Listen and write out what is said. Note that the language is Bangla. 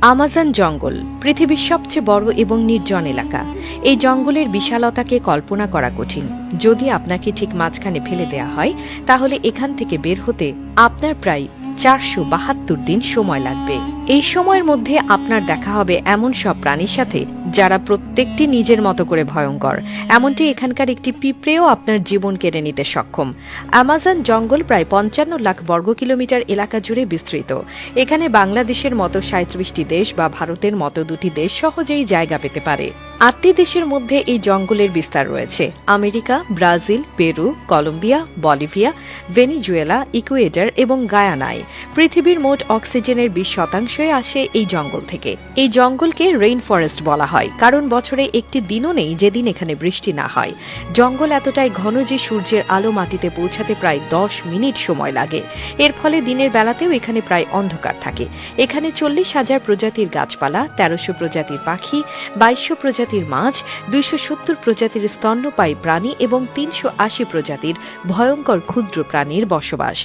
আমাজন জঙ্গল পৃথিবীর সবচেয়ে বড় এবং নির্জন এলাকা। এই জঙ্গলের বিশালতাকে কল্পনা করা কঠিন। যদি আপনাকে ঠিক মাঝখানে ফেলে দেয়া হয়, তাহলে এখান থেকে বের হতে আপনার প্রায় 472 দিন সময় লাগবে। এই সময়ের মধ্যে আপনার দেখা হবে এমন সব প্রাণীর সাথে যারা প্রত্যেকটি নিজের মতো করে ভয়ঙ্কর। এমনটি এখানকার একটি পিঁপড়েও আপনার জীবন কেড়ে নিতে সক্ষম। আমাজন জঙ্গল প্রায় 55 লাখ বর্গ কিলোমিটার এলাকা জুড়ে বিস্তৃত। এখানে বাংলাদেশের মতো 37টি দেশ বা ভারতের মতো 2টি দেশ সহজেই জায়গা পেতে পারে। 8টি দেশের মধ্যে এই জঙ্গলের বিস্তার রয়েছে: America, Brazil, Peru, Colombia, Bolivia, Venezuela, Ecuador এবং গায়ানায়। পৃথিবীর মোট অক্সিজেনের 20% আসে এই জঙ্গল থেকে। এই জঙ্গলকে রেইন ফরেস্ট বলা হয়, কারণ বছরে একটি দিনও নেই যেদিন এখানে বৃষ্টি না হয়। জঙ্গল এতটাই ঘন যে সূর্যের আলো মাটিতে পৌঁছাতে প্রায় 10 মিনিট সময় লাগে। এর ফলে দিনের বেলাতেও এখানে প্রায় অন্ধকার থাকে। এখানে 40,000 প্রজাতির গাছপালা, 1300 প্রজাতির পাখি, 2200 প্রজাতির মাছ, 270 প্রজাতির স্তন্যপায়ী প্রাণী এবং 380 প্রজাতির ভয়ঙ্কর ক্ষুদ্র প্রাণীর বসবাস।